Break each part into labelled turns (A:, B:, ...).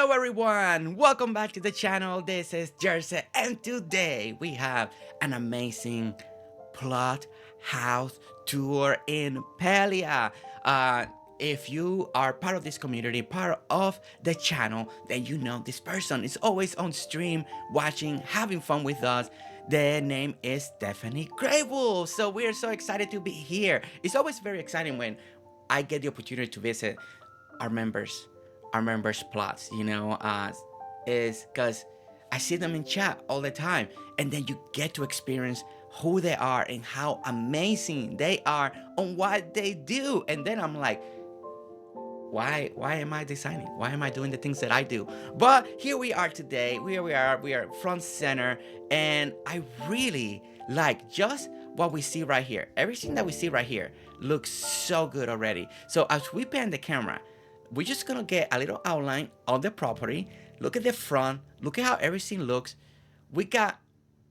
A: Hello everyone, welcome back to the channel. This is Jersey and today we have an amazing plot house tour in Palia. If you are part of this community, part of the channel, then you know this person is always on stream, watching, having fun with us. The name is Stephanie Graywolf. So we are so excited to be here. It's always very exciting when I get the opportunity to visit our members, our members' plots, is because I see them in chat all the time, and then you get to experience who they are and how amazing they are on what they do. And then I'm like, why am I designing? Why am I doing the things that I do? But here we are today. We are front center, and I really like just what we see right here. Everything that we see right here looks so good already. So as we pan the camera, we're just gonna get a little outline on the property. Look at the front. Look at how everything looks. We got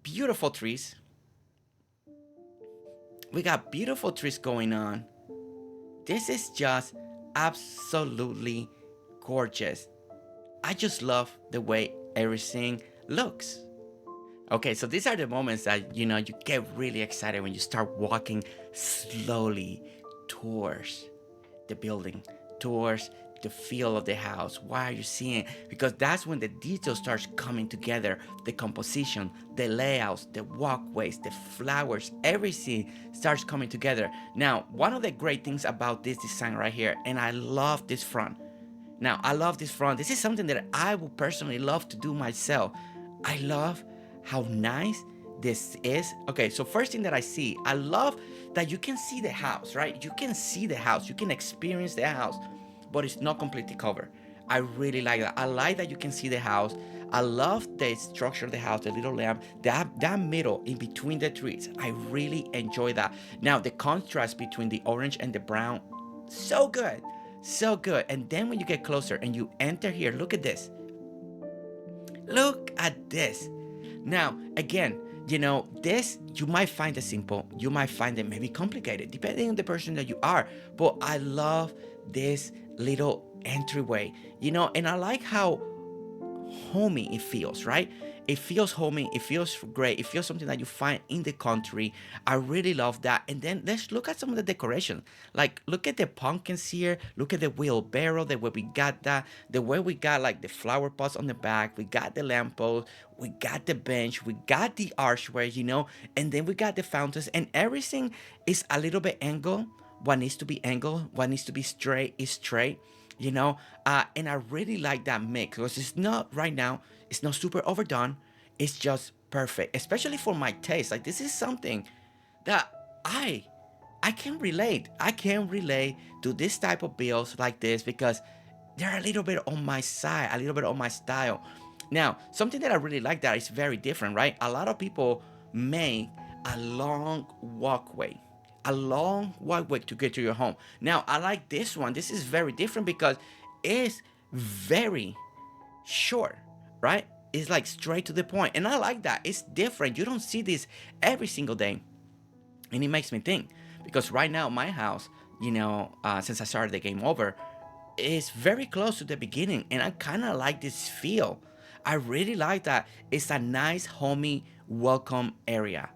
A: beautiful trees. We got beautiful trees going on. This is just absolutely gorgeous. I just love the way everything looks. Okay, so these are the moments that you get really excited when you start walking slowly towards the building, towards the feel of the house. Why are you seeing it? Because that's when the detail starts coming together. The composition, the layouts, the walkways, the flowers, everything starts coming together. Now, one of the great things about this design right here, and I love this front. Now, I love this front. This is something that I would personally love to do myself. I love how nice this is. Okay, so first thing that I see, I love that you can see the house, right? You can see the house, you can experience the house, but it's not completely covered. I really like that. I like that you can see the house. I love the structure of the house, the little lamp, that middle in between the trees. I really enjoy that. Now, the contrast between the orange and the brown, so good, so good. And then when you get closer and you enter here, look at this. Look at this. Now, again, this, you might find it simple, you might find it maybe complicated, depending on the person that you are, but I love this little entryway, and I like how homey it feels, right? It feels homey, it feels great, it feels something that you find in the country. I really love that. And then let's look at some of the decoration. Like, look at the pumpkins here, look at the wheelbarrow, the way we got that, the way we got like the flower pots on the back, we got the lamppost, we got the bench, we got the archway, and then we got the fountains, and everything is a little bit angled. What needs to be angled, what needs to be straight is straight, and I really like that mix, because it's not right now, it's not super overdone, it's just perfect, especially for my taste. Like, this is something that I can relate. I can relate to this type of builds like this, because they're a little bit on my side, a little bit on my style. Now, something that I really like that is very different, right? A lot of people make a long walkway, to get to your home. Now, I like this one. This is very different because it's very short, right? It's like straight to the point, and I like that. It's different. You don't see this every single day, and it makes me think, because right now my house, since I started the game over, is very close to the beginning, and I kind of like this feel. I really like that. It's a nice, homey, welcome area,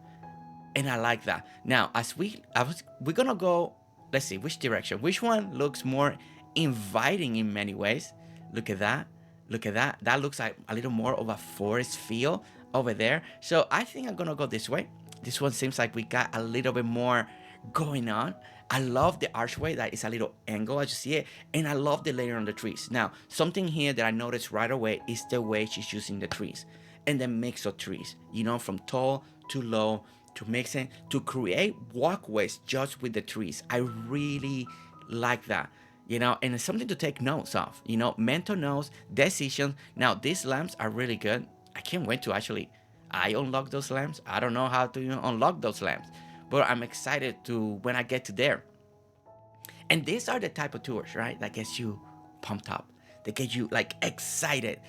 A: and I like that. Now, we're gonna go. Let's see which direction. Which one looks more inviting in many ways? Look at that. Look at that. That looks like a little more of a forest feel over there. So I think I'm gonna go this way. This one seems like we got a little bit more going on. I love the archway that is a little angle as you see it, and I love the layer on the trees. Now, something here that I noticed right away is the way she's using the trees and the mix of trees, from tall to low, to mixing, to create walkways just with the trees. I really like that. And it's something to take notes of, mental notes, decisions. Now, these lamps are really good. I can't wait to actually, I unlock those lamps. I don't know how to unlock those lamps, but I'm excited to when I get to there. And these are the type of tours, right, that gets you pumped up. They get you like excited.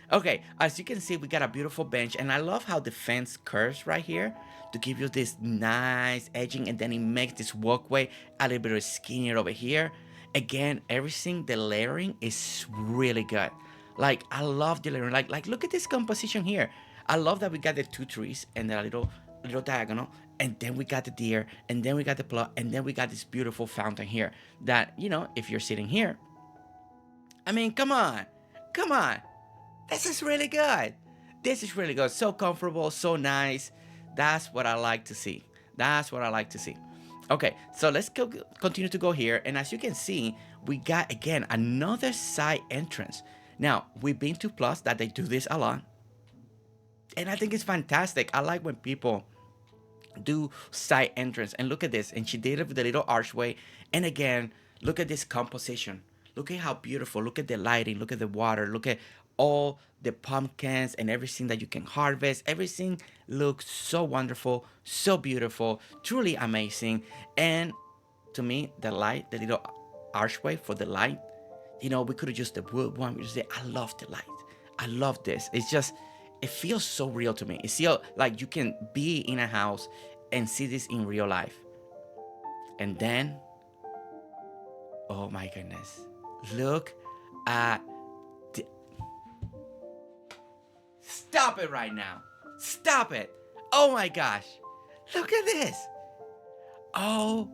A: Okay, as you can see, we got a beautiful bench, and I love how the fence curves right here to give you this nice edging, and then it makes this walkway a little bit skinnier over here. Again, everything, the layering is really good. Like, I love the layering. Like look at this composition here. I love that we got the two trees and the little diagonal, and then we got the deer, and then we got the plot, and then we got this beautiful fountain here. That, if you're sitting here, I mean, come on, come on. This is really good. This is really good. So comfortable, so nice. That's what I like to see. That's what I like to see. Okay, so let's continue to go here. And as you can see, we got, again, another side entrance. Now, we've been to Plus that they do this a lot. And I think it's fantastic. I like when people do side entrance. And look at this. And she did it with the little archway. And again, look at this composition. Look at how beautiful. Look at the lighting. Look at the water. Look at all the pumpkins and everything that you can harvest. Everything looks so wonderful, so beautiful, truly amazing. And to me, the light, the little archway for the light, we could have used the wood one. We just say, I love the light. I love this. It's just, it feels so real to me. It feels like you can be in a house and see this in real life. And then, oh my goodness, look at stop it right now. Stop it. Oh my gosh. Look at this. Oh.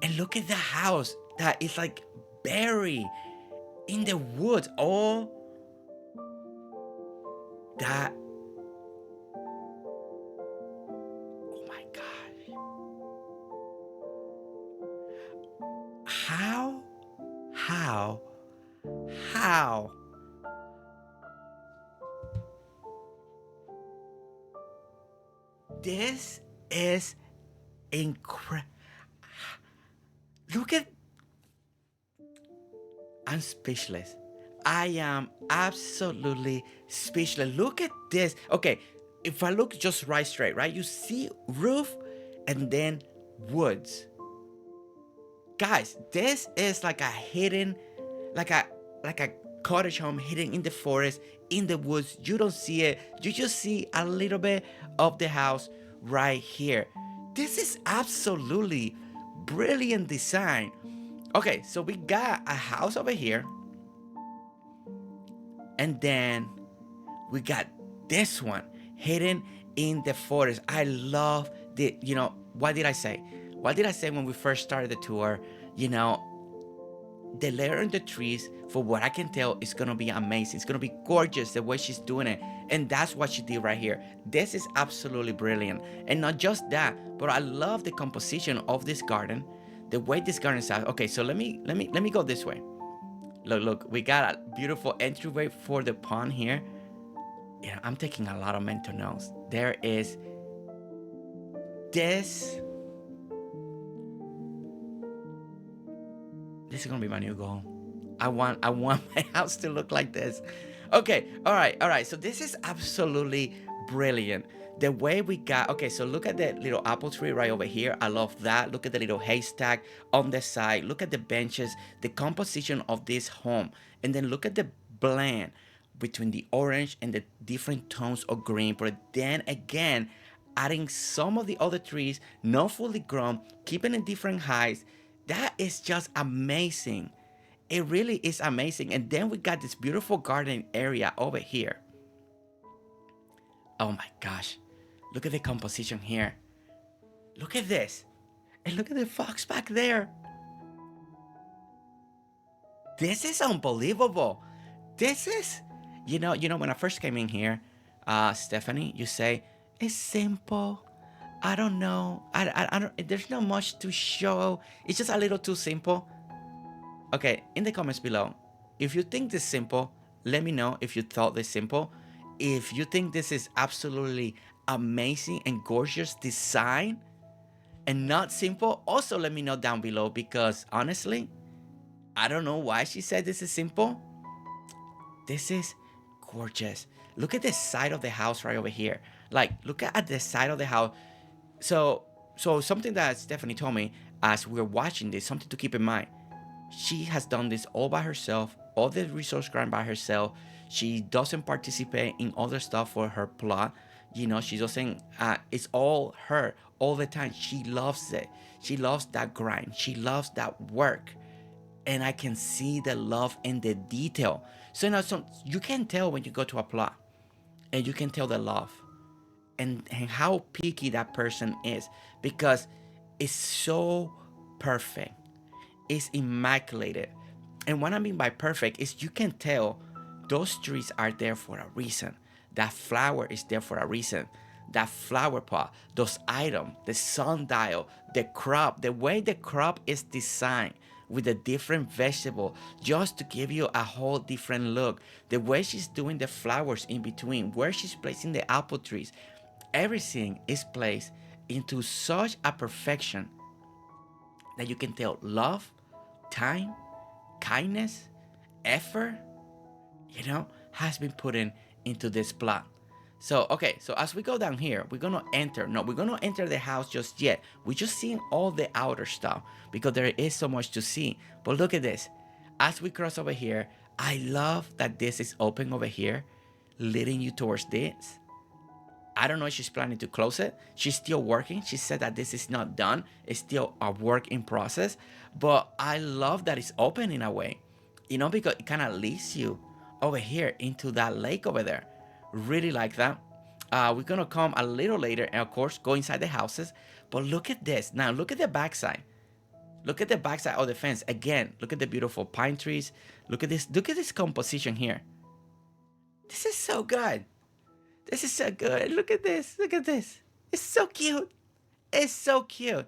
A: And look at the house that is like buried in the woods. Oh. That. Oh my gosh. How? This is incredible. Look at. I'm speechless. I am absolutely speechless. Look at this. Okay, if I look just right straight, right? You see roof and then woods. Guys, this is like a hidden, like a cottage home hidden in the forest, in the woods. You don't see it. You just see a little bit of the house right here. This is absolutely brilliant design. Okay, so we got a house over here. And then we got this one hidden in the forest. I love the, what did I say? What did I say when we first started the tour? The layer in the trees, for what I can tell, is going to be amazing. It's going to be gorgeous the way she's doing it. And that's what she did right here. This is absolutely brilliant. And not just that, but I love the composition of this garden. The way this garden is out. Okay, so let me go this way. Look, we got a beautiful entryway for the pond here. Yeah, I'm taking a lot of mental notes. There is this. This is gonna be my new goal. I want my house to look like this. Okay, all right. So this is absolutely brilliant. The way we got, okay, so look at the little apple tree right over here. I love that. Look at the little haystack on the side. Look at the benches, the composition of this home. And then look at the blend between the orange and the different tones of green. But then again, adding some of the other trees, not fully grown, keeping in different heights. That is just amazing. It really is amazing. And then we got this beautiful garden area over here. Oh my gosh. Look at the composition here. Look at this. And look at the fox back there. This is unbelievable. This is, when I first came in here, Stephanie, you say, it's simple. I don't know. I don't, there's not much to show. It's just a little too simple. Okay, in the comments below, if you think this is simple, let me know if you thought this simple. If you think this is absolutely amazing and gorgeous design and not simple, also let me know down below, because honestly, I don't know why she said this is simple. This is gorgeous. Look at the side of the house right over here. Like, look at the side of the house. So something that Stephanie told me as we're watching this, something to keep in mind. She has done this all by herself, all the resource grind by herself. She doesn't participate in other stuff for her plot. She doesn't, it's all her, all the time. She loves it. She loves that grind. She loves that work. And I can see the love in the detail. So now you can tell when you go to a plot, and you can tell the love and how picky that person is, because it's so perfect. It's immaculate. And what I mean by perfect is you can tell those trees are there for a reason. That flower is there for a reason. That flower pot, those items, the sundial, the crop, the way the crop is designed with a different vegetable, just to give you a whole different look. The way she's doing the flowers in between, where she's placing the apple trees, everything is placed into such a perfection that you can tell love, time, kindness, effort, has been put into this plot. So, okay, so as we go down here, we're gonna enter. No, we're gonna enter the house just yet. We're just seeing all the outer stuff because there is so much to see. But look at this. As we cross over here, I love that this is open over here, leading you towards this. I don't know if she's planning to close it. She's still working. She said that this is not done. It's still a work in process. But I love that it's open in a way, because it kind of leads you over here into that lake over there. Really like that. We're going to come a little later and, of course, go inside the houses. But look at this. Now, look at the backside. Look at the backside of the fence. Again, look at the beautiful pine trees. Look at this. Look at this composition here. This is so good. This is so good. Look at this. Look at this. It's so cute. It's so cute.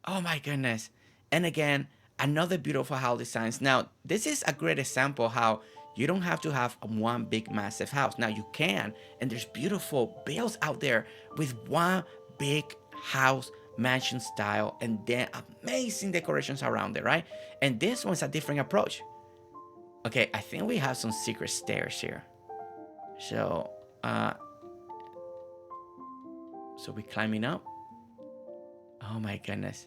A: Oh my goodness. And again, another beautiful house designs. Now, this is a great example how you don't have to have one big massive house. Now you can, and there's beautiful builds out there with one big house, mansion style, and then amazing decorations around it, right? And this one's a different approach. Okay, I think we have some secret stairs here. So we're climbing up. Oh my goodness.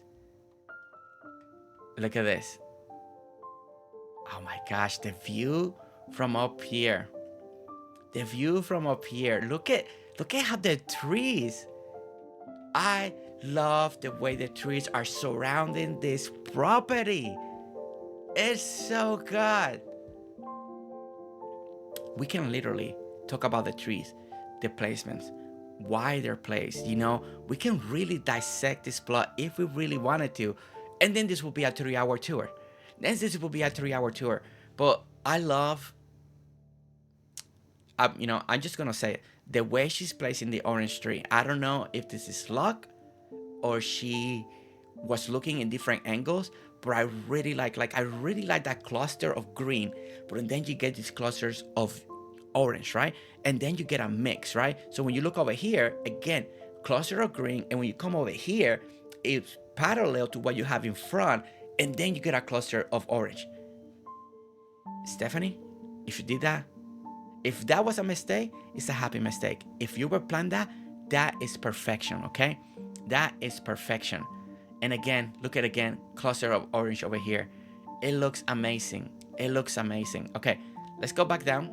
A: Look at this. Oh my gosh, the view from up here. The view from up here. Look at how the trees. I love the way the trees are surrounding this property. It's so good. We can literally talk about the trees, the placements, why they're placed. We can really dissect this plot if we really wanted to. And then this will be a 3-hour tour. But I love, I'm just going to say it. The way she's placing the orange tree. I don't know if this is luck or she was looking in different angles, but I really like that cluster of green. But then you get these clusters of orange, right? And then you get a mix, right? So when you look over here, again, cluster of green. And when you come over here, it's parallel to what you have in front. And then you get a cluster of orange. Stephanie, if you did that, if that was a mistake, it's a happy mistake. If you were planned that is perfection, okay? That is perfection. And again, look at cluster of orange over here. It looks amazing. Okay, let's go back down.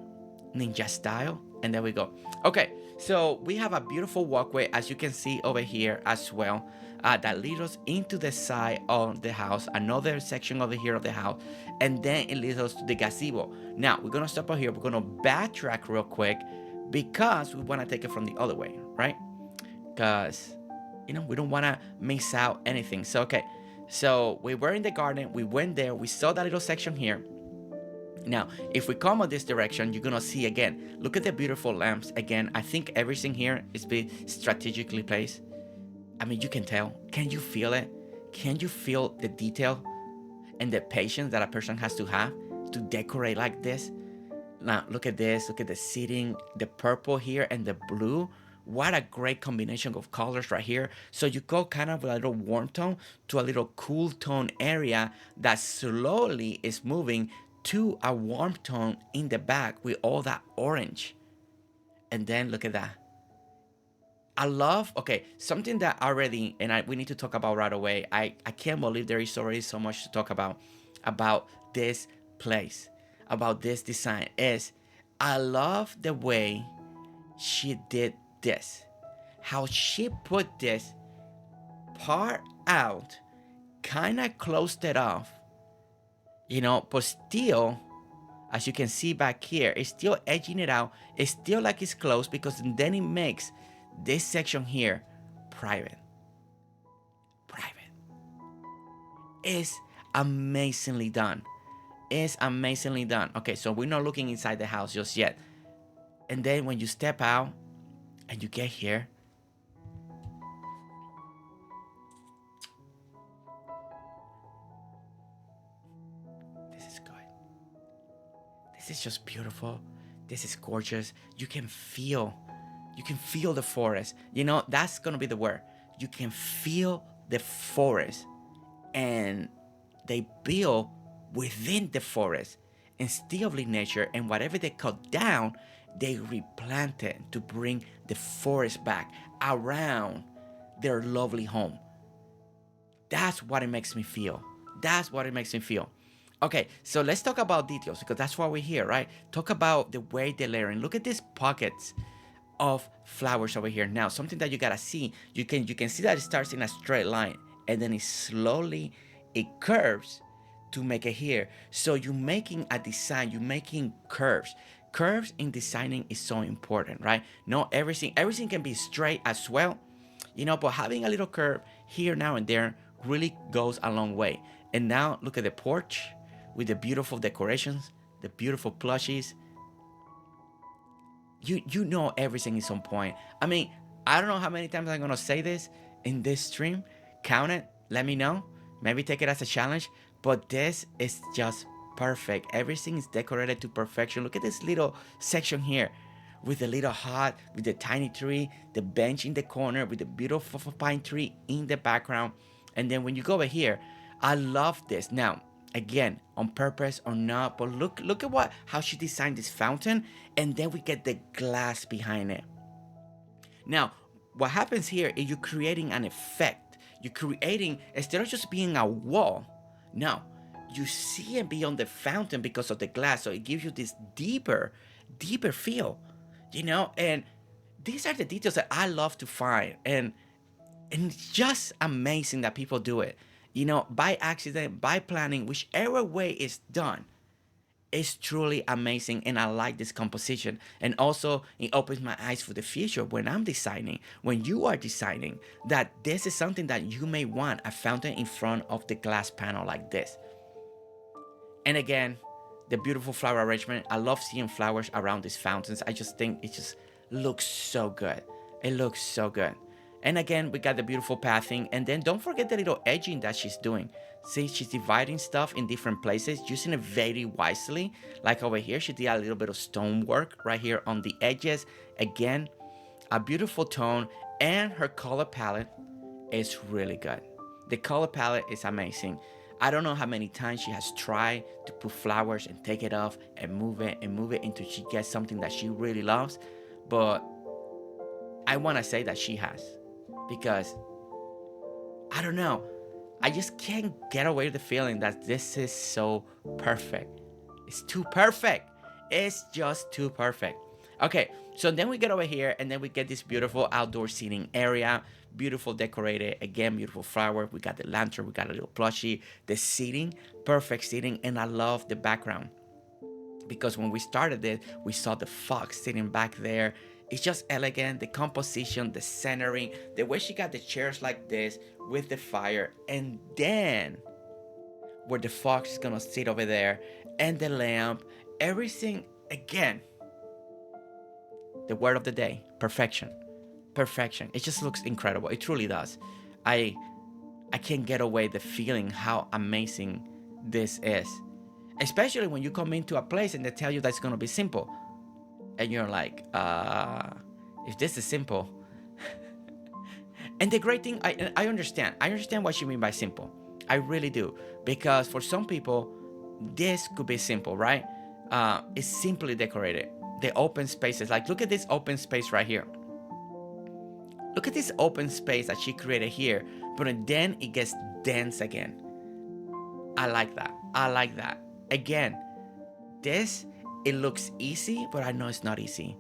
A: Ninja style. And there we go. Okay, so we have a beautiful walkway, as you can see over here as well, that leads us into the side of the house, another section over here of the house, and then it leads us to the gazebo. Now, we're going to stop over here. We're going to backtrack real quick because we want to take it from the other way, right? Because, we don't want to miss out anything. So, okay, so we were in the garden. We went there. We saw that little section here. Now, if we come on this direction, you're going to see again, look at the beautiful lamps. Again, I think everything here is being strategically placed. I mean, you can tell. Can you feel it? Can you feel the detail and the patience that a person has to have to decorate like this? Now, look at this. Look at the seating, the purple here and the blue. What a great combination of colors right here. So you go kind of with a little warm tone to a little cool tone area that slowly is moving to a warm tone in the back with all that orange. And then look at that. I love, okay, something that already, and we need to talk about right away. I can't believe there is already so much to talk about this place, about this design, is I love the way she did this. How she put this part out, kind of closed it off, but still, as you can see back here, it's still edging it out. It's still like it's closed, because then it makes this section here private. It's amazingly done. Okay, so we're not looking inside the house just yet. And then when you step out and you get here, this is good. This is just beautiful. This is gorgeous. You can feel the forest. That's gonna be the word. You can feel the forest. And they build within the forest and still live nature, and whatever they cut down, they replant it to bring the forest back around their lovely home. That's what it makes me feel. Okay, so let's talk about details, because that's why we're here, right? Talk about the way they're layering. Look at these pockets of flowers over here. Now, something that you gotta see, you can see that it starts in a straight line, and then it curves to make it here. So you're making a design, you're making curves. Curves in designing is so important, right? Not everything can be straight as well, but having a little curve here, now and there, really goes a long way. And now look at the porch with the beautiful decorations, the beautiful plushies. Everything is on point. I mean, I don't know how many times I'm gonna say this in this stream. Count it, let me know. Maybe take it as a challenge, but this is just perfect. Everything is decorated to perfection. Look at this little section here with the little hut, with the tiny tree, the bench in the corner, with the beautiful pine tree in the background. And then when you go over here, I love this. Now, again, on purpose or not, but look at how she designed this fountain, and then we get the glass behind it. Now, what happens here is you're creating an effect. You're creating, instead of just being a wall, no, you see it beyond the fountain because of the glass. So it gives you this deeper feel, and these are the details that I love to find. And it's just amazing that people do it, by accident, by planning, whichever way it's done. It's truly amazing, and I like this composition. And also, it opens my eyes for the future when I'm designing, when you are designing, that this is something that you may want, a fountain in front of the glass panel like this. And again, the beautiful flower arrangement. I love seeing flowers around these fountains. I just think it just looks so good. It looks so good. And again, we got the beautiful pathing. And then don't forget the little edging that she's doing. See, she's dividing stuff in different places, using it very wisely. Like over here, she did a little bit of stonework right here on the edges. Again, a beautiful tone, and her color palette is really good. The color palette is amazing. I don't know how many times she has tried to put flowers and take it off and move it until she gets something that she really loves. But I want to say that she has, because I don't know. I just can't get away with the feeling that this is so perfect. It's too perfect. It's just too perfect. Okay, so then we get over here, and then we get this beautiful outdoor seating area. Beautiful decorated. Again, beautiful flower. We got the lantern. We got a little plushie. The seating, perfect seating. And I love the background, because when we started it, we saw the fox sitting back there. It's just elegant. The composition, the centering, the way she got the chairs like this with the fire, and then where the fox is gonna sit over there, and the lamp, everything. Again, the word of the day: perfection. Perfection. It just looks incredible. It truly does. I can't get away the feeling how amazing this is, especially when you come into a place and they tell you that it's gonna be simple. And you're like, if this is simple. And the great thing, I understand. I understand what you mean by simple. I really do. Because for some people, this could be simple, right? It's simply decorated. The open spaces. Like, look at this open space right here. Look at this open space that she created here. But then it gets dense again. I like that. I like that. Again, this, it looks easy, but I know it's not easy.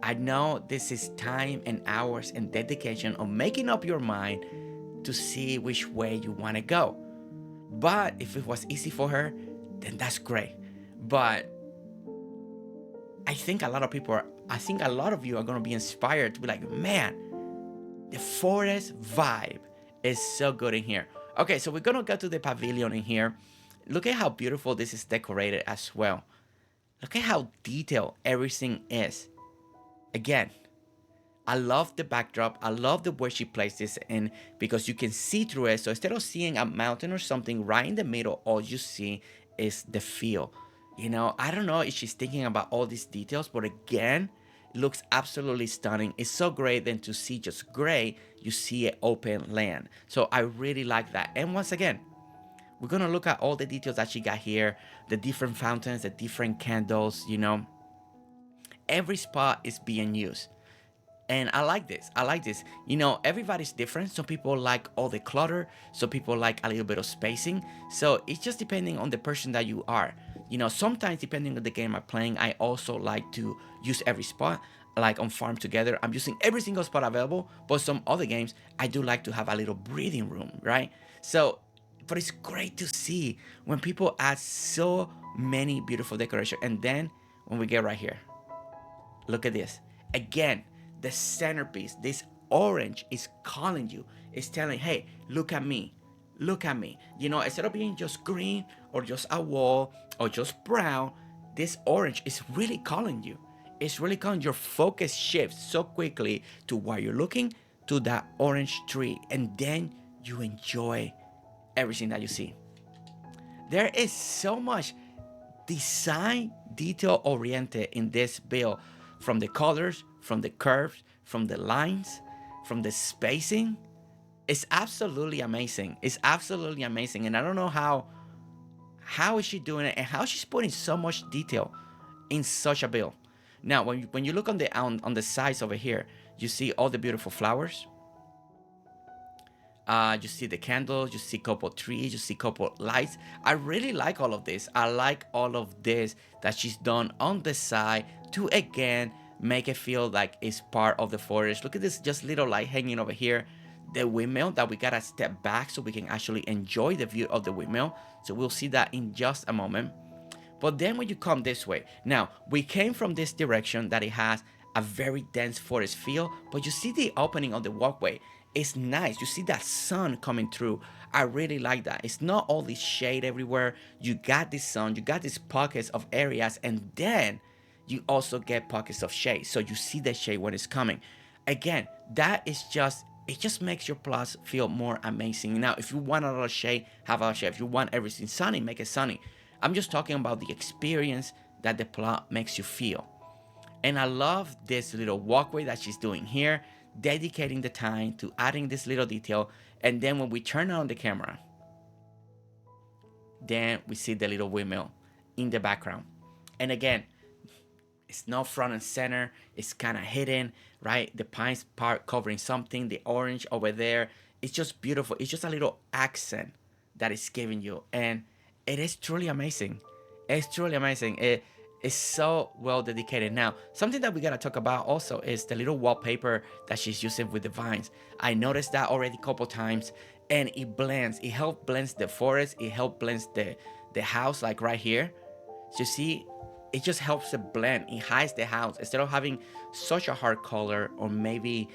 A: I know this is time and hours and dedication of making up your mind to see which way you want to go. But if it was easy for her, then that's great. But I think a lot of you are going to be inspired to be like, man, the forest vibe is so good in here. Okay, so we're going to go to the pavilion in here. Look at how beautiful this is decorated as well. Look at how detailed everything is. Again, I love the backdrop. I love the way she placed this in because you can see through it. So instead of seeing a mountain or something right in the middle, all you see is the field. You know, I don't know if she's thinking about all these details, but again, it looks absolutely stunning. It's so great than to see just gray, you see an open land. So I really like that. And once again, we're going to look at all the details that she got here, the different fountains, the different candles, you know. Every spot is being used. And I like this. You know, everybody's different. Some people like all the clutter. Some people like a little bit of spacing. So it's just depending on the person that you are. You know, sometimes depending on the game I'm playing, I also like to use every spot. Like on Farm Together, I'm using every single spot available. But some other games, I do like to have a little breathing room, right? So, but it's great to see when people add so many beautiful decorations. And then when we get right here, look at this. Again, the centerpiece, this orange is calling you. It's telling, hey, look at me. Look at me. You know, instead of being just green or just a wall or just brown, this orange is really calling you. It's really calling your focus shifts so quickly to where you're looking to that orange tree. And then you enjoy everything that you see. There is so much design detail oriented in this build, from the colors, from the curves, from the lines, from the spacing. It's absolutely amazing. It's absolutely amazing. And I don't know how is she doing it and how she's putting so much detail in such a build. Now, when you look on the sides over here, you see all the beautiful flowers. You see the candles, you see a couple trees, you see a couple lights. I really like all of this. I like all of this that she's done on the side to, again, make it feel like it's part of the forest. Look at this just little light hanging over here. The windmill that we gotta step back so we can actually enjoy the view of the windmill. So we'll see that in just a moment. But then when you come this way, now we came from this direction that it has a very dense forest feel, but you see the opening of the walkway. It's nice. You see that sun coming through. I really like that. It's not all this shade everywhere. You got this sun, you got these pockets of areas, and then you also get pockets of shade. So you see the shade when it's coming. Again, that is just, it just makes your plots feel more amazing. Now, if you want a lot of shade, have a lot of shade. If you want everything sunny, make it sunny. I'm just talking about the experience that the plot makes you feel. And I love this little walkway that she's doing here, dedicating the time to adding this little detail. And then when we turn on the camera, then we see the little windmill in the background. And again, it's not front and center. It's kind of hidden, right? The pines part covering something, the orange over there. It's just beautiful. It's just a little accent that it's giving you. And it is truly amazing. It's truly amazing. It is so well dedicated. Now, something that we gotta talk about also is the little wallpaper that she's using with the vines. I noticed that already a couple times, and it blends. It helps blends the forest. It helps blends the house, like right here. So you see, it just helps it blend. It hides the house instead of having such a hard color, or maybe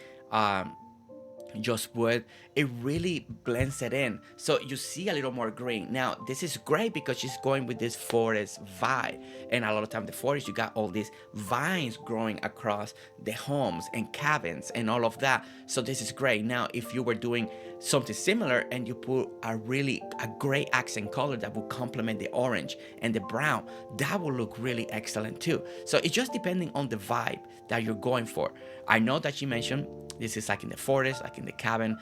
A: just wood. It really blends it in, so you see a little more green. Now this is great because she's going with this forest vibe, and a lot of time the forest, you got all these vines growing across the homes and cabins and all of that. So this is great. Now if you were doing something similar and you put a great accent color that will complement the orange and the brown, that will look really excellent too. So it's just depending on the vibe that you're going for. I know that she mentioned this is like in the forest, like in the cabin.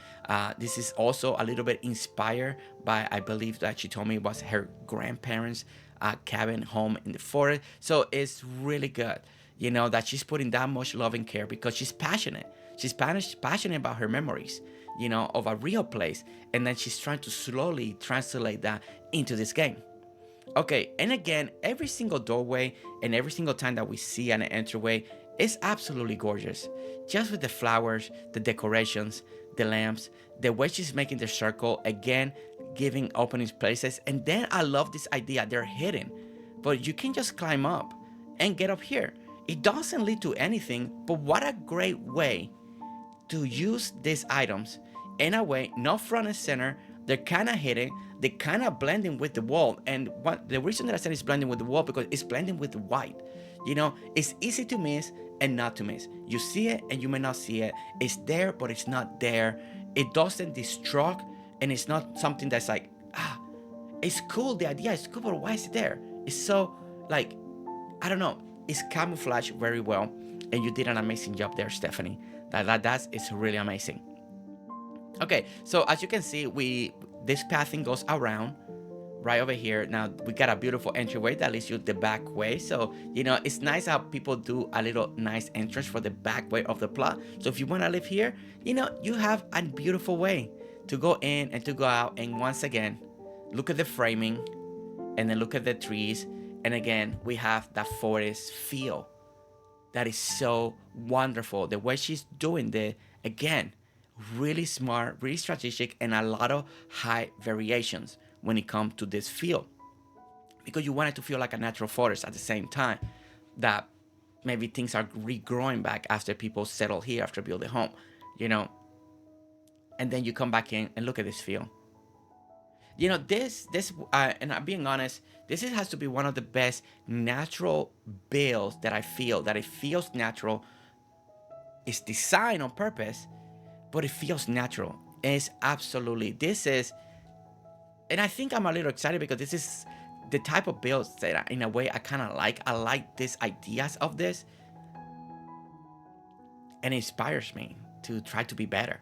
A: This is also a little bit inspired by, I believe that she told me it was her grandparents' cabin home in the forest. So it's really good, you know, that she's putting that much love and care because she's passionate. She's passionate about her memories, you know, of a real place. And then she's trying to slowly translate that into this game. Okay, and again, every single doorway and every single time that we see an entryway, it's absolutely gorgeous. Just with the flowers, the decorations, the lamps, the way she's making the circle, again, giving opening places. And then I love this idea, they're hidden, but you can just climb up and get up here. It doesn't lead to anything, but what a great way to use these items in a way, not front and center. They're kind of hidden. They're kind of blending with the wall. And what the reason that I said it's blending with the wall, because it's blending with the white. You know, it's easy to miss and not to miss. You see it and you may not see it. It's there, but it's not there. It doesn't distract, and it's not something that's like, it's cool. The idea is cool, but why is it there? It's so, like, I don't know. It's camouflaged very well, and you did an amazing job there, Stephanie. It's really amazing. Okay, so as you can see, this pathing goes around right over here. Now we got a beautiful entryway that leads you the back way. So, you know, it's nice how people do a little nice entrance for the back way of the plot. So if you want to live here, you know, you have a beautiful way to go in and to go out. And once again, look at the framing, and then look at the trees. And again, we have that forest feel that is so wonderful. The way she's doing the, again, really smart, really strategic, and a lot of high variations when it comes to this feel, because you want it to feel like a natural forest at the same time that maybe things are regrowing back after people settle here after building a home, you know. And then you come back in and look at this feel. You know, and I'm being honest, this has to be one of the best natural builds that I feel, that it feels natural. It's designed on purpose, but it feels natural. It's absolutely, and I think I'm a little excited because this is the type of builds that in a way I kind of like. I like these ideas of this, and it inspires me to try to be better,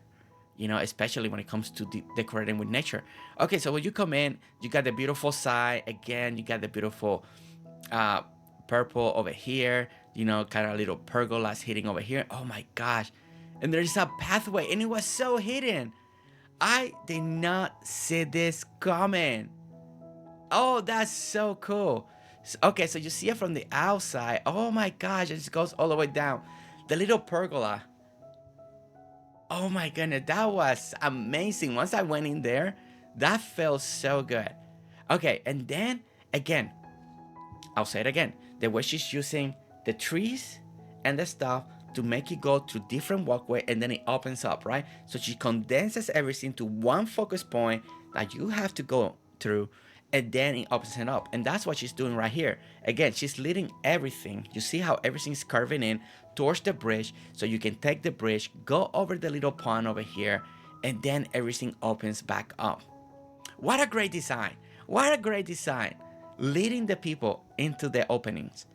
A: you know, especially when it comes to decorating with nature. Okay, so when you come in, you got the beautiful side. Again, you got the beautiful purple over here, you know, kind of little pergolas hitting over here. Oh my gosh. And there's a pathway, and it was so hidden. I did not see this coming. Oh, that's so cool. Okay, so you see it from the outside. Oh my gosh, it just goes all the way down. The little pergola. Oh my goodness, that was amazing. Once I went in there, that felt so good. Okay, and then, again, I'll say it again. The way she's using the trees and the stuff to make it go to different walkway, and then it opens up, right? So she condenses everything to one focus point that you have to go through, and then it opens it up. And that's what she's doing right here. Again, she's leading everything. You see how everything's curving in towards the bridge, so you can take the bridge, go over the little pond over here, and then everything opens back up. What a great design. What a great design. Leading the people into the openings.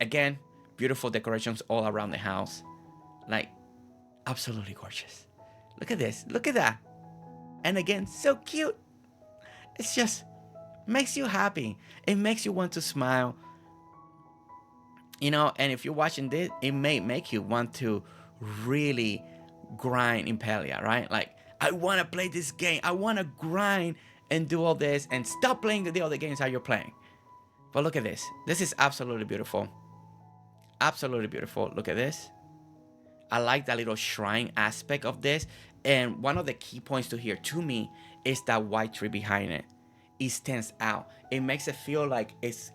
A: Again, beautiful decorations all around the house. Like, absolutely gorgeous. Look at this. Look at that. And again, so cute. It's just makes you happy. It makes you want to smile. You know, and if you're watching this, it may make you want to really grind in Palia, right? Like, I want to play this game. I want to grind and do all this and stop playing the other games that you're playing. But look at this. This is absolutely beautiful. Absolutely beautiful. Look at this. I like that little shrine aspect of this. And one of the key points to here, to me, is that white tree behind it. It stands out. It makes it feel like it's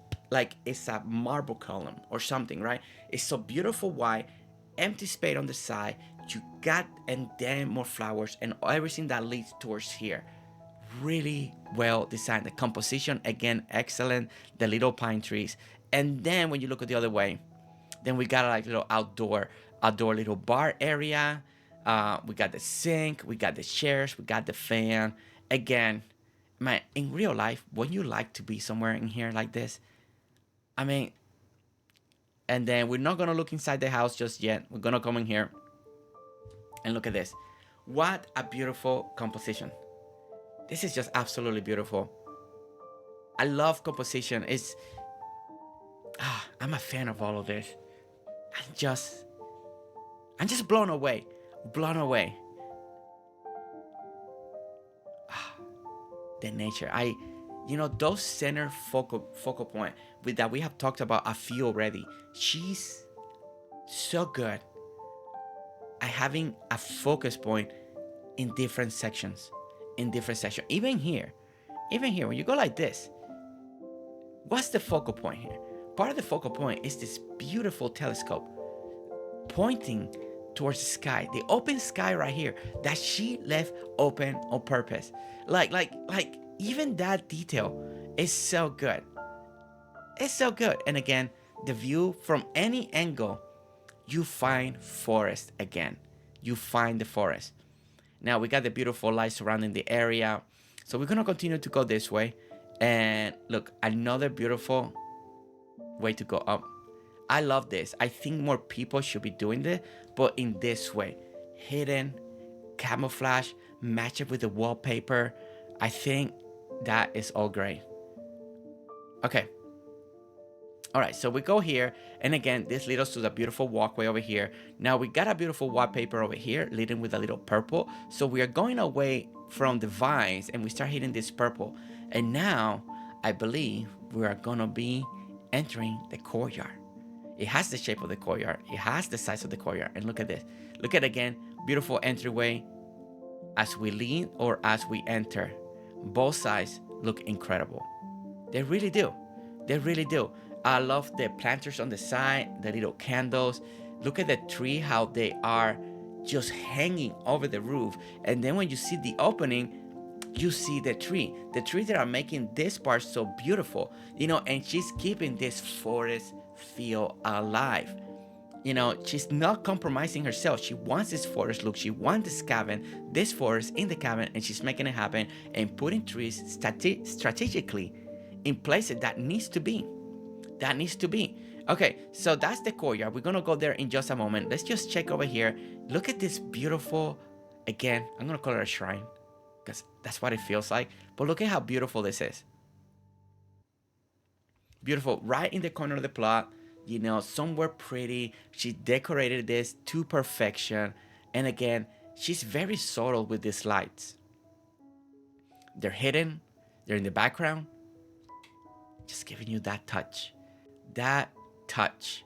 A: a marble column or something, right? It's so beautiful white, empty space on the side. You got, and then more flowers and everything that leads towards here. Really well designed. The composition, again, excellent. The little pine trees. And then when you look at the other way, then we got like little outdoor little bar area. We got the sink, we got the chairs, we got the fan. Again, man, in real life, wouldn't you like to be somewhere in here like this? I mean, and then we're not gonna look inside the house just yet. We're gonna come in here and look at this. What a beautiful composition. This is just absolutely beautiful. I love composition. I'm a fan of all of this. I'm just blown away. Blown away. The nature. Those center focal point with that we have talked about a few already. She's so good at having a focus point in different sections, even here, when you go like this, what's the focal point here? Part of the focal point is this beautiful telescope pointing towards the sky, the open sky right here that she left open on purpose. Like even that detail is so good. It's so good. And again, the view from any angle, you find forest again. You find the forest. Now we got the beautiful light surrounding the area. So we're gonna continue to go this way. And look, another beautiful way to go up. I love this. I think more people should be doing this, but in this way. Hidden, camouflage, match it with the wallpaper. I think that is all great. Okay. All right, so we go here, and again, this leads us to the beautiful walkway over here. Now we got a beautiful wallpaper over here, leading with a little purple. So we are going away from the vines, and we start hitting this purple. And now, I believe we are gonna be entering the courtyard. It has the shape of the courtyard. It has the size of the courtyard. And look at this. Look at again, beautiful entryway as we leave or as we enter. Both sides look incredible. They really do. They really do. I love the planters on the side, the little candles. Look at the tree, how they are just hanging over the roof. And then when you see the opening, you see the tree. The trees that are making this part so beautiful, you know, and she's keeping this forest feel alive. You know, she's not compromising herself. She wants this forest look. She wants this forest in the cabin, and she's making it happen and putting trees strategically in places that needs to be. That needs to be. Okay, so that's the courtyard. We're gonna go there in just a moment. Let's just check over here. Look at this beautiful, again, I'm gonna call it a shrine because that's what it feels like. But look at how beautiful this is. Beautiful, right in the corner of the plot, you know, somewhere pretty. She decorated this to perfection. And again, she's very subtle with these lights. They're hidden, they're in the background. Just giving you that touch. That touch.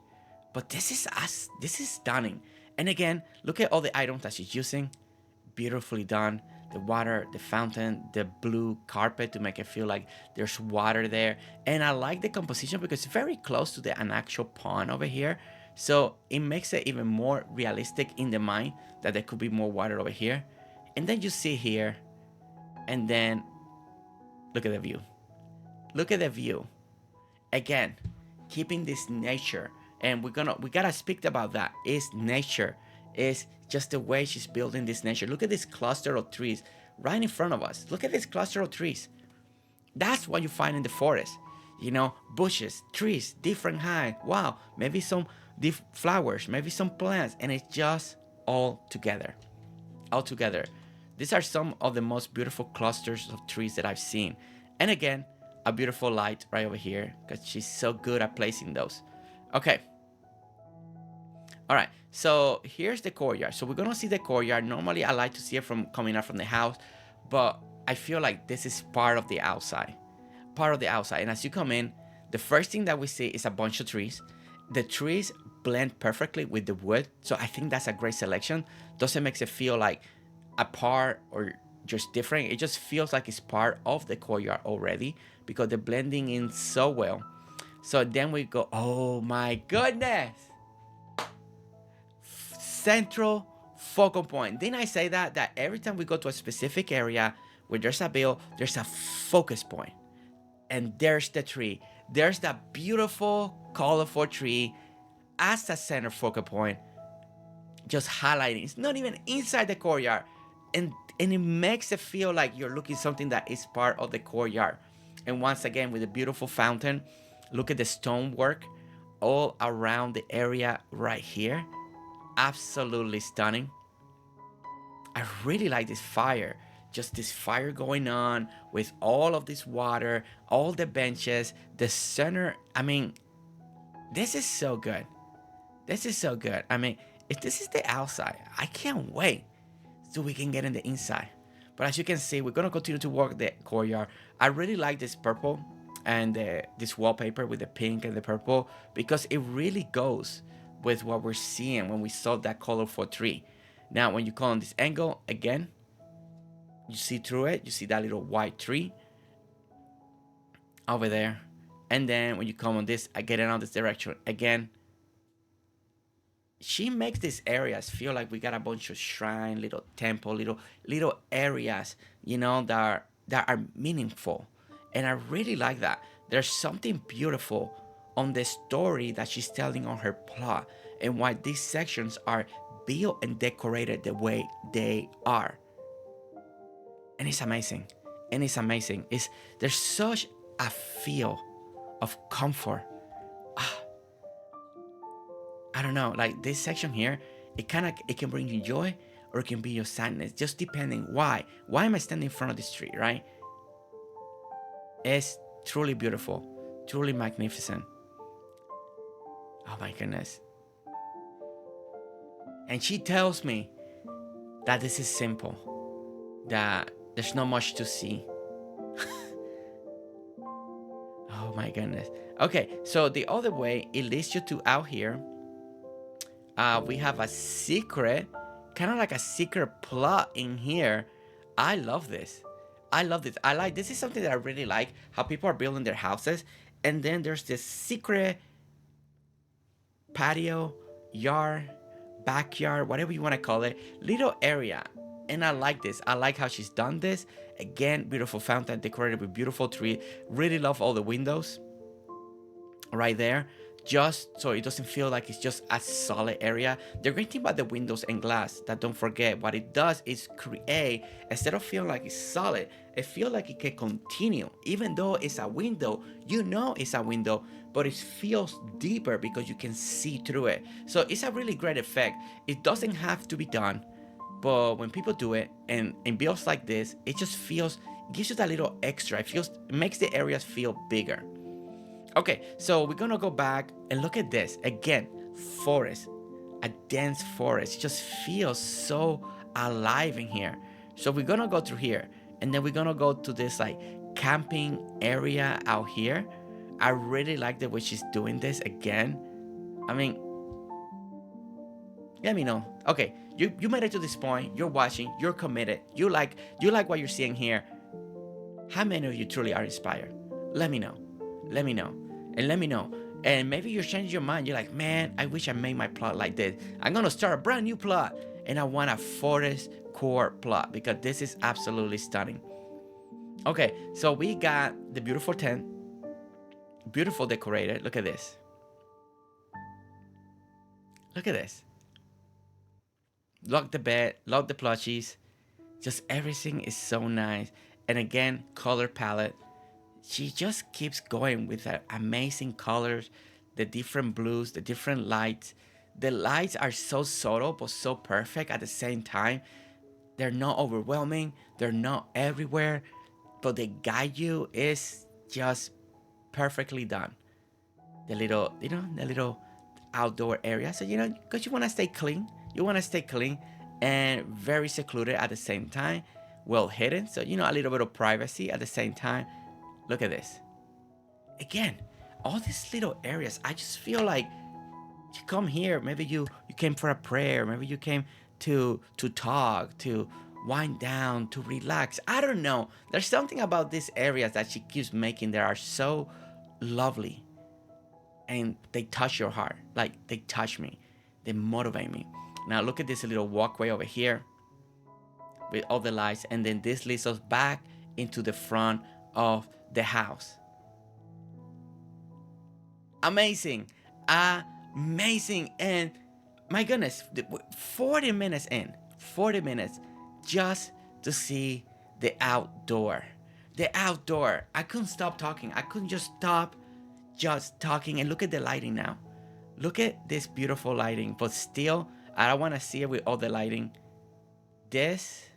A: But this is stunning. And again, look at all the items that she's using. Beautifully done. The water, the fountain, the blue carpet to make it feel like there's water there. And I like the composition because it's very close to an actual pond over here. So it makes it even more realistic in the mind that there could be more water over here. And then you see here, and then look at the view. Look at the view. Again, keeping this nature, and we gotta speak about that. Is nature, is just the way she's building this nature. Look at this cluster of trees right in front of us. Look at this cluster of trees. That's what you find in the forest. You know, bushes, trees, different height. Wow, maybe some flowers, maybe some plants, and it's just all together. All together. These are some of the most beautiful clusters of trees that I've seen. And again, a beautiful light right over here because she's so good at placing those. Okay. All right, so here's the courtyard. So we're gonna see the courtyard. Normally I like to see it from coming out from the house, but I feel like this is part of the outside. Part of the outside. And as you come in, the first thing that we see is a bunch of trees. The trees blend perfectly with the wood. So I think that's a great selection. Doesn't make it feel like apart or just different. It just feels like it's part of the courtyard already because they're blending in so well. So then we go, oh my goodness. Central focal point. Didn't I say that every time we go to a specific area where there's a bill, there's a focus point. And there's the tree. There's that beautiful, colorful tree as a center focal point. Just highlighting. It's not even inside the courtyard. And it makes it feel like you're looking at something that is part of the courtyard. And once again, with a beautiful fountain, look at the stonework all around the area right here. Absolutely stunning. I really like this fire. Just this fire going on with all of this water, all the benches, the center. I mean, this is so good. This is so good. I mean, if this is the outside, I can't wait so we can get in the inside. But as you can see, we're gonna continue to work the courtyard. I really like this purple and this wallpaper with the pink and the purple because it really goes with what we're seeing when we saw that colorful tree. Now, when you come on this angle, again, You see through it, you see that little white tree over there. And then when you come on this, I get in this direction again. She makes these areas feel like we got a bunch of shrine, little temple, little areas, that are meaningful. And I really like that. There's something beautiful on the story that she's telling on her plot and why these sections are built and decorated the way they are. And it's amazing. And it's amazing. There's such a feel of comfort. I don't know, like this section here, it can bring you joy or it can be your sadness, just depending why. Why am I standing in front of this tree, right? It's truly beautiful, truly magnificent. Oh my goodness. And she tells me that this is simple, that there's not much to see. Oh my goodness. Okay, so the other way, it leads you to out here. We have a secret, kind of like a secret plot in here. I love this. This is something that I really like, how people are building their houses. And then there's this secret patio, yard, backyard, whatever you want to call it, little area. And I like this. I like how she's done this. Again, beautiful fountain decorated with beautiful tree. Really love all the windows right there, just so it doesn't feel like it's just a solid area. The great thing about the windows and glass, that don't forget, what it does is create, instead of feeling like it's solid, it feels like it can continue. Even though it's a window, it's a window, but it feels deeper because you can see through it. So it's a really great effect. It doesn't have to be done, but when people do it and in builds like this, it just gives you that little extra. It makes the areas feel bigger. Okay, so we're gonna go back and look at this again. Forest, a dense forest. It just feels so alive in here. So we're gonna go through here, and then we're gonna go to this like camping area out here. I really like the way she's doing this again. I mean, let me know. Okay, you made it to this point. You're watching. You're committed. You like what you're seeing here. How many of you truly are inspired? Let me know. Let me know. And let me know. And maybe you're changing your mind. You're like, man, I wish I made my plot like this. I'm going to start a brand new plot. And I want a forest core plot because this is absolutely stunning. Okay, so we got the beautiful tent. Beautiful decorated. Look at this. Look at this. Lock the bed. Lock the plushies. Just everything is so nice. And again, color palette. She just keeps going with her amazing colors, the different blues, the different lights. The lights are so subtle but so perfect at the same time. They're not overwhelming. They're not everywhere, but they guide you. It's just perfectly done. The little outdoor area. So, because you want to stay clean. You want to stay clean and very secluded at the same time. Well hidden. So, a little bit of privacy at the same time. Look at this. Again, all these little areas, I just feel like you come here, maybe you came for a prayer, maybe you came to talk, to wind down, to relax. I don't know. There's something about these areas that she keeps making that are so lovely. And they touch your heart. Like, they touch me. They motivate me. Now, look at this little walkway over here with all the lights. And then this leads us back into the front of the house. Amazing. Amazing. And my goodness, 40 minutes in. 40 minutes just to see the outdoor. The outdoor. I couldn't stop talking. I couldn't just stop just talking. And look at the lighting now. Look at this beautiful lighting. But still, I don't want to see it with all the lighting. This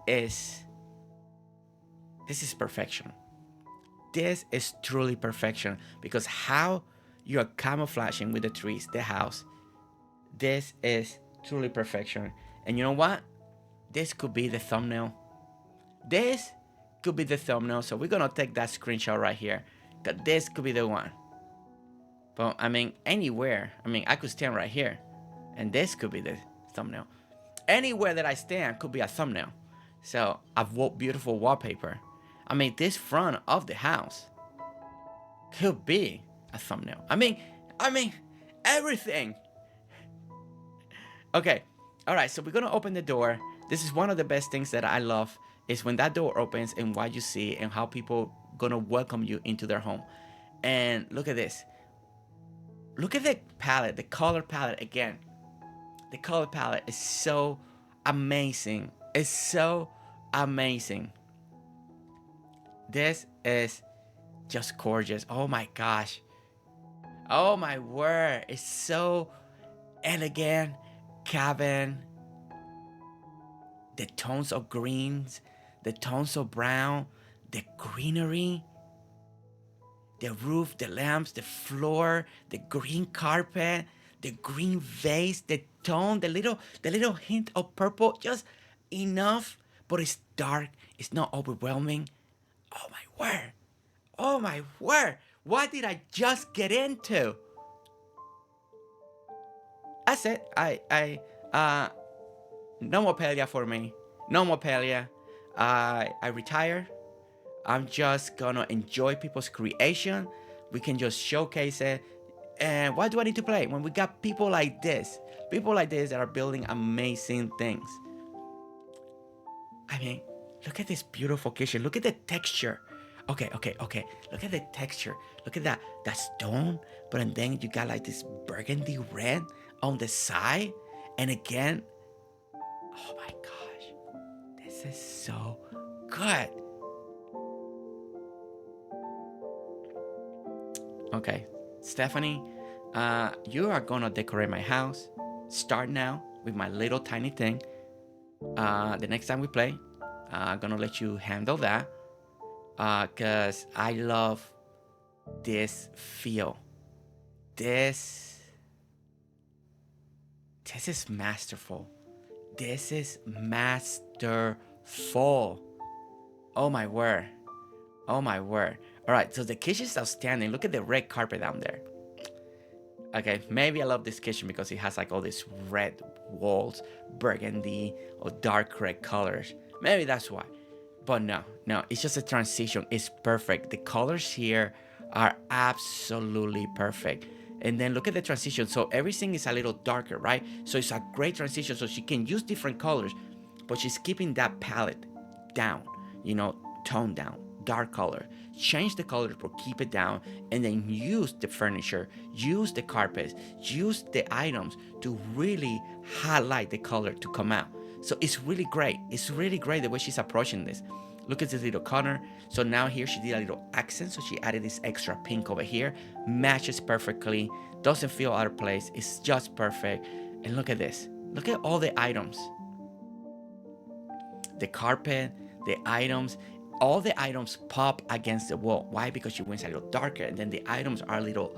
A: is perfection. This is truly perfection because how you're camouflaging with the trees, the house, this is truly perfection. And you know what? This could be the thumbnail. This could be the thumbnail. So we're gonna take that screenshot right here, because this could be the one. But I mean, anywhere. I mean, I could stand right here, and this could be the thumbnail. Anywhere that I stand could be a thumbnail. So a beautiful wallpaper. I mean, this front of the house could be a thumbnail. I mean, everything. Okay, all right, so we're gonna open the door. This is one of the best things that I love, is when that door opens and what you see and how people gonna welcome you into their home. And look at this. Look at the palette, the color palette again. The color palette is so amazing. It's so amazing. This is just gorgeous. Oh my gosh. Oh my word. It's so elegant. Cabin. The tones of greens. The tones of brown. The greenery. The roof, the lamps, the floor, the green carpet, the green vase, the tone, the little hint of purple, just enough, but it's dark, it's not overwhelming. Oh my word. Oh my word. What did I just get into? That's it. No more Palia for me. No more Palia. I retired. I'm just gonna enjoy people's creation. We can just showcase it. And why do I need to play when we got people like this? People like this that are building amazing things. I mean, look at this beautiful kitchen. Look at the texture. Okay. Look at the texture. Look at that stone. But then you got like this burgundy red on the side. And again, oh my gosh. This is so good. Okay, Stephanie, you are gonna decorate my house. Start now with my little tiny thing. The next time we play, I'm gonna let you handle that. Cause I love this feel. This is masterful. This is masterful. Oh my word. Oh my word. All right, so the kitchen is outstanding. Look at the red carpet down there. Okay, maybe I love this kitchen because it has like all these red walls, burgundy or dark red colors. Maybe that's why. But no, it's just a transition. It's perfect. The colors here are absolutely perfect. And then look at the transition. So everything is a little darker, right? So it's a great transition. So she can use different colors, but she's keeping that palette down, toned down, dark color. Change the color, but keep it down. And then use the furniture, use the carpets, use the items to really highlight the color to come out. So it's really great. It's really great the way she's approaching this. Look at this little corner. So now here she did a little accent. So she added this extra pink over here. Matches perfectly. Doesn't feel out of place. It's just perfect. And look at this. Look at all the items. The carpet, the items. All the items pop against the wall. Why? Because she went a little darker. And then the items are a little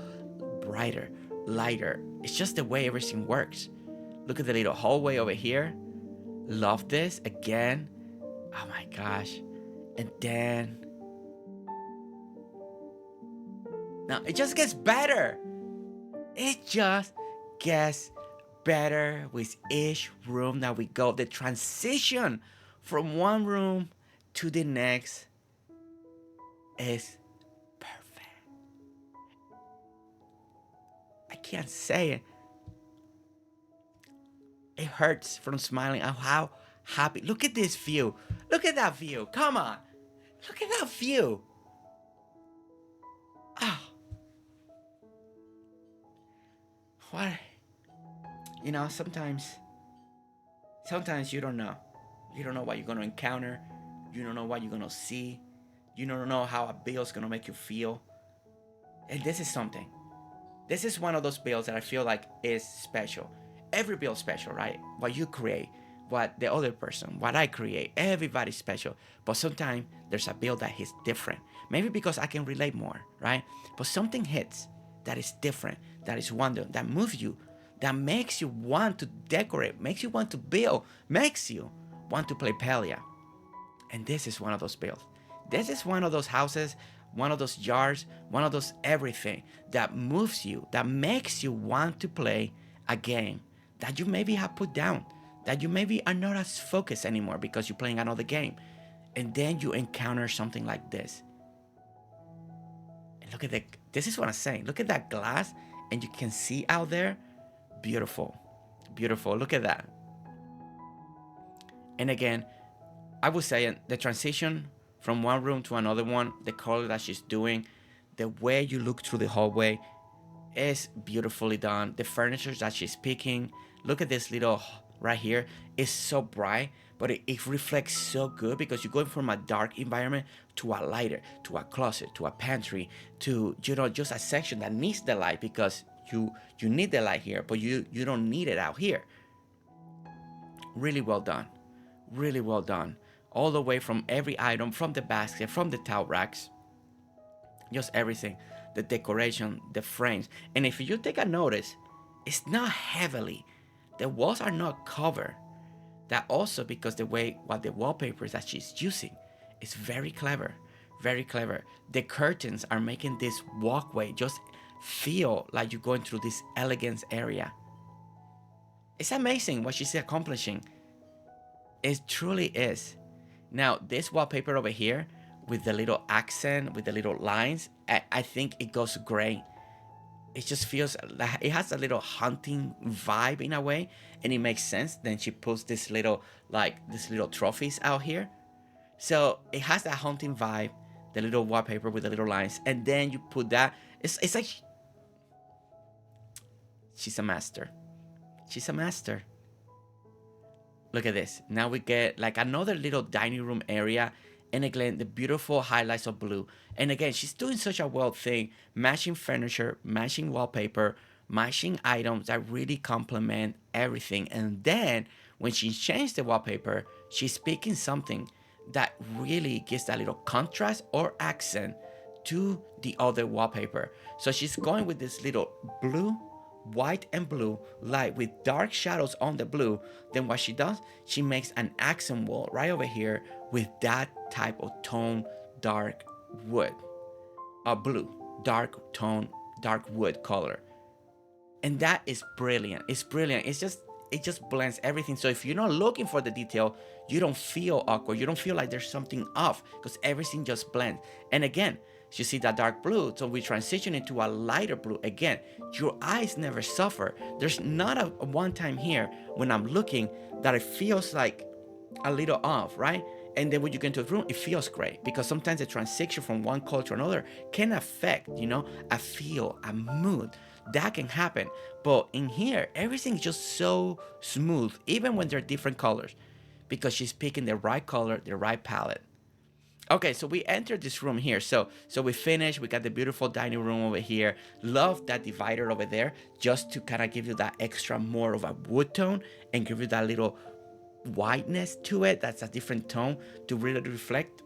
A: brighter, lighter. It's just the way everything works. Look at the little hallway over here. Love this. Again. Oh my gosh. And then now it just gets better. It just gets better with each room that we go. The transition from one room to the next is perfect. I can't say it. It hurts from smiling at how happy. Look at this view. Look at that view. Come on. Look at that view. Oh. What? Sometimes you don't know. You don't know what you're going to encounter. You don't know what you're going to see. You don't know how a bill's going to make you feel. And this is something. This is one of those bills that I feel like is special. Every bill is special, right? What you create, what the other person, what I create, everybody's special. But sometimes there's a bill that hits different. Maybe because I can relate more, right? But something hits that is different, that is wonderful, that moves you, that makes you want to decorate, makes you want to build, makes you want to play Palia. And this is one of those bills. This is one of those houses, one of those yards, one of those everything that moves you, that makes you want to play a game that you maybe have put down, that you maybe are not as focused anymore because you're playing another game. And then you encounter something like this. And look at this is what I'm saying. Look at that glass, and you can see out there. Beautiful. Beautiful. Look at that. And again, I would say the transition from one room to another one, the color that she's doing, the way you look through the hallway is beautifully done. The furniture that she's picking, look at this little right here. It's so bright, but it reflects so good because you're going from a dark environment to a lighter, to a closet, to a pantry, to, you know, just a section that needs the light because you need the light here, but you don't need it out here. Really well done. Really well done. All the way from every item, from the basket, from the towel racks, just everything. The decoration, the frames. And if you take a notice, it's not heavily. The walls are not covered. That also because the way what the wallpapers that she's using is very clever. Very clever. The curtains are making this walkway just feel like you're going through this elegance area. It's amazing what she's accomplishing. It truly is. Now, this wallpaper over here with the little accent, with the little lines, I think it goes great. It just feels like it has a little hunting vibe in a way, and it makes sense. Then she puts this little, like, these little trophies out here. So it has that hunting vibe, the little wallpaper with the little lines, and then you put that. It's like she's a master. She's a master. Look at this. Now we get like another little dining room area. And again, the beautiful highlights of blue. And again, she's doing such a well thing. Matching furniture, matching wallpaper, matching items that really complement everything. And then when she changed the wallpaper, she's picking something that really gives that little contrast or accent to the other wallpaper. So she's going with this little blue, white and blue light with dark shadows on the blue. Then what she does, she makes an accent wall right over here with that type of tone, dark wood, blue, dark tone, dark wood color. And that is brilliant. It's brilliant. It just blends everything. So if you're not looking for the detail, you don't feel awkward. You don't feel like there's something off because everything just blends. And again, you see that dark blue, so we transition into a lighter blue. Again, your eyes never suffer. There's not a one time here when I'm looking that it feels like a little off, right? And then when you get into the room, it feels great because sometimes the transition from one color to another can affect, a feel, a mood. That can happen. But in here, everything's just so smooth, even when they're different colors, because she's picking the right color, the right palette. Okay, so we entered this room here. So we finished. We got the beautiful dining room over here. Love that divider over there, just to kind of give you that extra more of a wood tone and give you that little whiteness to it. That's a different tone to really reflect.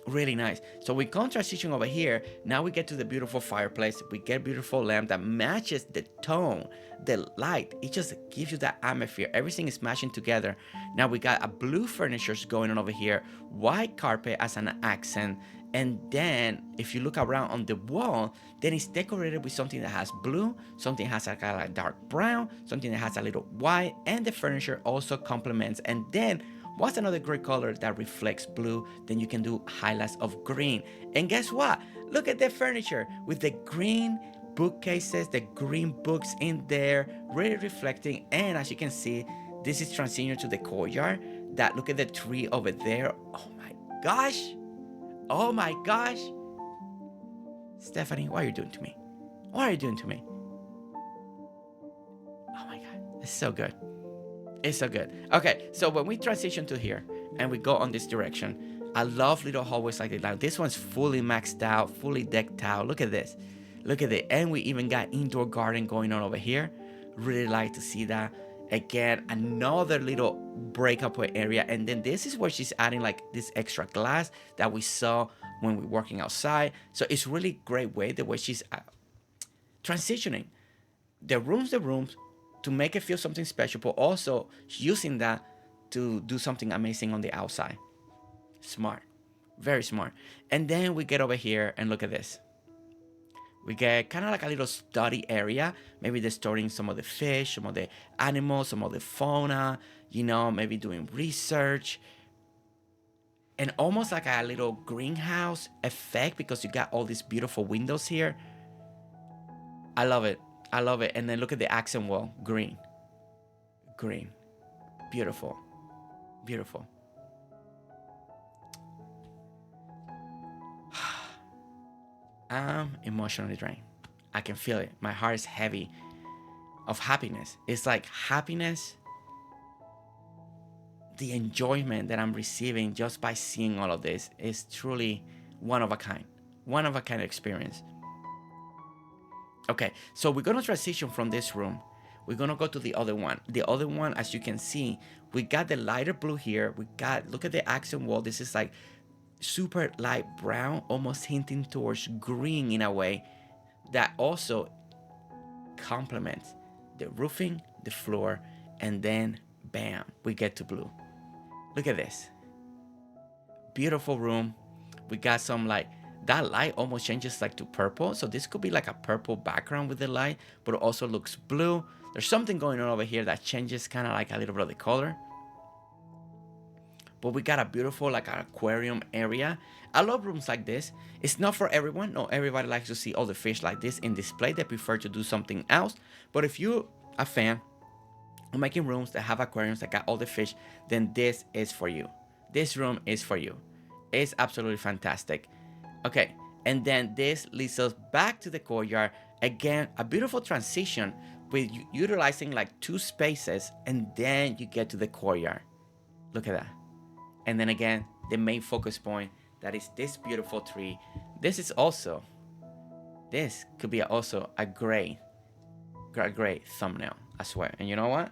A: Really nice. So we come transition over here. Now we get to the beautiful fireplace. We get a beautiful lamp that matches the tone, the light. It just gives you that atmosphere. Everything is matching together. Now we got a blue furniture going on over here, white carpet as an accent. And then if you look around on the wall, then it's decorated with something that has blue, something that has a kind of like dark brown, something that has a little white, and the furniture also complements. And then what's another great color that reflects blue? Then you can do highlights of green. And guess what? Look at the furniture with the green bookcases, the green books in there, really reflecting. And as you can see, this is transitioning to the courtyard. That, look at the tree over there. Oh my gosh. Oh my gosh. Stephanie, what are you doing to me? What are you doing to me? Oh my God. It's so good. It's so good. Okay, so when we transition to here and we go on this direction, I love little hallways like that. This one's fully maxed out, fully decked out. Look at this. Look at it. And we even got indoor garden going on over here. Really like to see that. Again, another little breakup area. And then this is where she's adding like this extra glass that we saw when we were working outside. So it's really great way, the way she's transitioning the rooms to make it feel something special, but also using that to do something amazing on the outside. Smart. Very smart. And then we get over here and look at this. We get kind of like a little study area. Maybe they're storing some of the fish, some of the animals, some of the fauna, you know, maybe doing research. And almost like a little greenhouse effect because you got all these beautiful windows here. I love it. I love it. And then look at the accent wall. Green. Green. Beautiful. Beautiful. I'm emotionally drained. I can feel it. My heart is heavy of happiness. It's like happiness, the enjoyment that I'm receiving just by seeing all of this is truly one of a kind. One of a kind experience. Okay, so we're gonna transition from this room. We're gonna go to the other one. The other one, as you can see, we got the lighter blue here. We got, look at the accent wall. This is like super light brown, almost hinting towards green in a way that also complements the roofing, the floor, and then bam, we get to blue. Look at this. Beautiful room. We got some like, that light almost changes like to purple. So this could be like a purple background with the light, but it also looks blue. There's something going on over here that changes kind of like a little bit of the color. But we got a beautiful like an aquarium area. I love rooms like this. It's not for everyone. Not everybody likes to see all the fish like this in display. They prefer to do something else. But if you're a fan of making rooms that have aquariums that got all the fish, then this is for you. This room is for you. It's absolutely fantastic. Okay, and then this leads us back to the courtyard. Again, a beautiful transition with utilizing like two spaces, and then you get to the courtyard. Look at that. And then again, the main focus point, that is this beautiful tree. This is also, this could be also a great thumbnail, I swear. And you know what?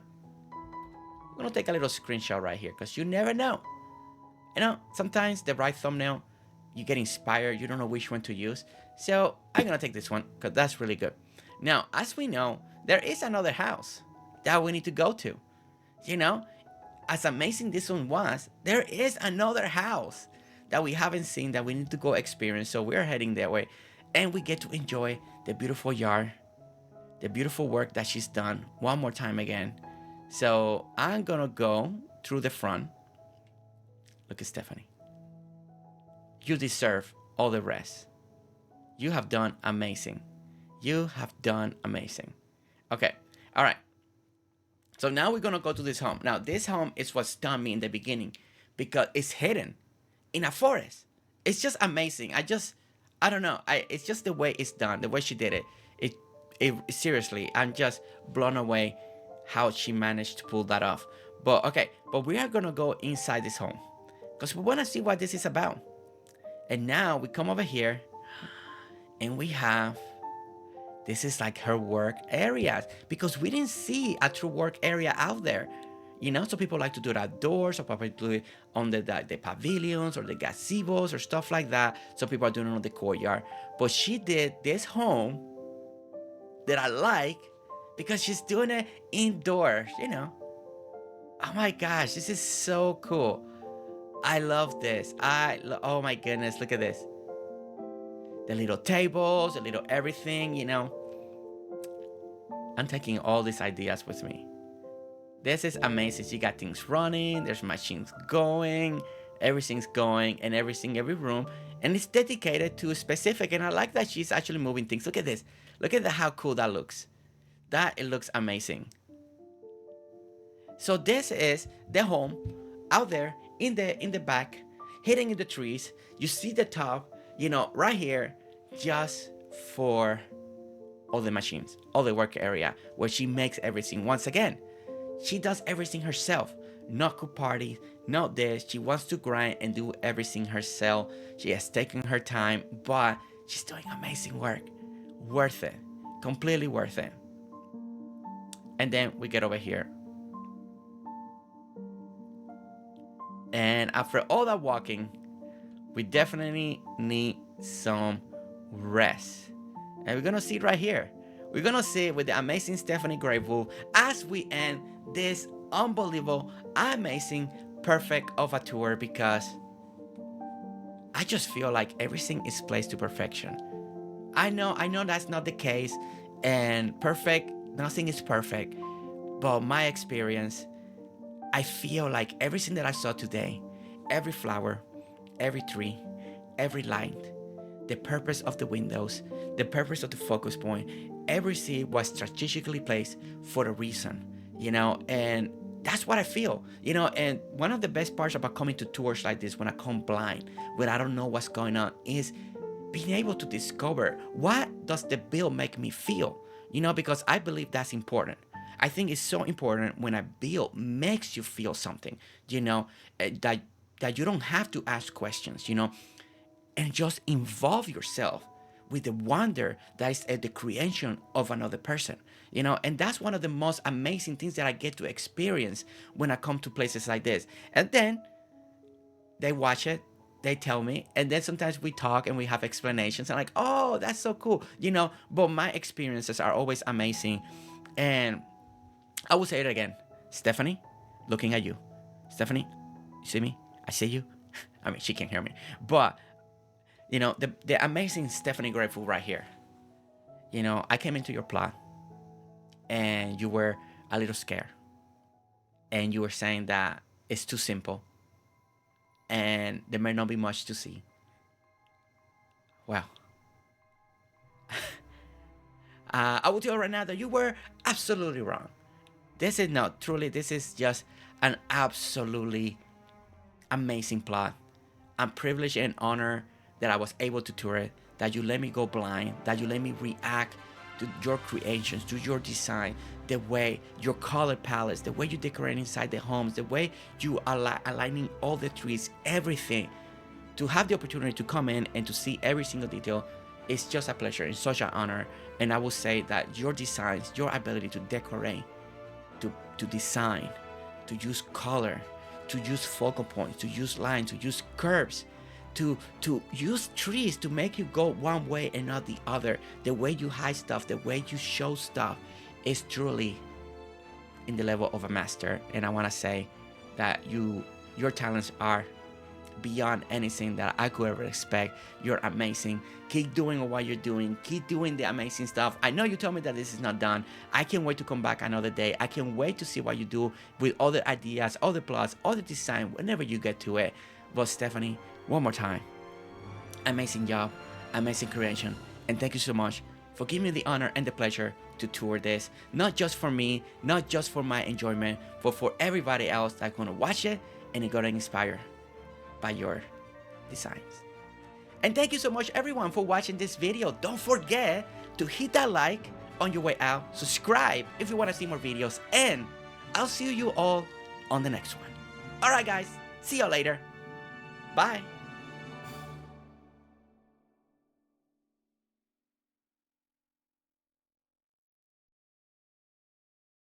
A: I'm gonna take a little screenshot right here because you never know. You know, sometimes the right thumbnail, you get inspired, you don't know which one to use. So I'm gonna take this one because that's really good. Now, as we know, there is another house that we need to go to. You know, as amazing this one was, there is another house that we haven't seen that we need to go experience. So we're heading that way and we get to enjoy the beautiful yard, the beautiful work that she's done one more time again. So I'm gonna go through the front. Look at Stephanie. You deserve all the rest. You have done amazing. You have done amazing. Okay, all right. So now we're gonna go to this home. Now this home is what stunned me in the beginning because it's hidden in a forest. It's just amazing. I don't know. It's just the way it's done, the way she did it. It seriously, I'm just blown away how she managed to pull that off. But okay, but we are gonna go inside this home because we wanna see what this is about. And now we come over here and we have, this is like her work area because we didn't see a true work area out there. You know, so people like to do it outdoors, or people do it on the pavilions or the gazebos or stuff like that. So people are doing it on the courtyard. But she did this home that I like because she's doing it indoors, you know. Oh my gosh, this is so cool. I love this. Oh my goodness, look at this. The little tables, the little everything, you know. I'm taking all these ideas with me. This is amazing. You got things running, there's machines going, everything's going, and every room. And it's dedicated to a specific, and I like that she's actually moving things. Look at this. Look at how cool that looks. It looks amazing. So this is the home out there in the back, hidden in the trees. You see the top, you know, right here, just for all the machines, all the work area where she makes everything. Once again, she does everything herself. Not cook parties, not this. She wants to grind and do everything herself. She has taken her time, but she's doing amazing work. Worth it. Completely worth it. And then we get over here. And after all that walking, we definitely need some rest. And we're gonna see it right here. We're gonna see it with the amazing Stephanie Greywood as we end this unbelievable, amazing, perfect of a tour, because I just feel like everything is placed to perfection. I know that's not the case, and perfect, nothing is perfect. But my experience, I feel like everything that I saw today, every flower, every tree, every light, the purpose of the windows, the purpose of the focus point, every seed was strategically placed for a reason, and that's what I feel, and one of the best parts about coming to tours like this when I come blind, when I don't know what's going on, is being able to discover what does the bill make me feel, because I believe that's important. I think it's so important when a bill makes you feel something, that you don't have to ask questions, and just involve yourself with the wonder that is at the creation of another person, and that's one of the most amazing things that I get to experience when I come to places like this. And then they watch it, they tell me, and then sometimes we talk and we have explanations. I'm like, oh, that's so cool, but my experiences are always amazing. And I will say it again. Stephanie, looking at you. Stephanie, you see me? I see you. I mean, she can't hear me. But, the amazing Stephanie Grateful right here. I came into your plot and you were a little scared. And you were saying that it's too simple and there may not be much to see. Well, I will tell you right now that you were absolutely wrong. This is just an absolutely amazing plot. I'm privileged and honored that I was able to tour it, that you let me go blind, that you let me react to your creations, to your design, the way your color palettes, the way you decorate inside the homes, the way you are aligning all the trees, everything. To have the opportunity to come in and to see every single detail is just a pleasure. It's such an honor. And I will say that your designs, your ability to decorate, to design, to use color, to use focal points, to use lines, to use curves, to use trees to make you go one way and not the other. The way you hide stuff, the way you show stuff is truly in the level of a master. And I want to say that your talents are beyond anything that I could ever expect. You're amazing. Keep doing what you're doing. Keep doing the amazing stuff. I know you told me that this is not done. I can't wait to come back another day. I can't wait to see what you do with all the ideas, all the plots, all the design, whenever you get to it. But Stephanie, one more time, amazing job, amazing creation, and thank you so much for giving me the honor and the pleasure to tour this, not just for me, not just for my enjoyment, but for everybody else that's gonna watch it and it's gonna inspire by your designs. And thank you so much everyone for watching this video. Don't forget to hit that like on your way out, subscribe if you want to see more videos, and I'll see you all on the next one. Alright guys, see you later. Bye.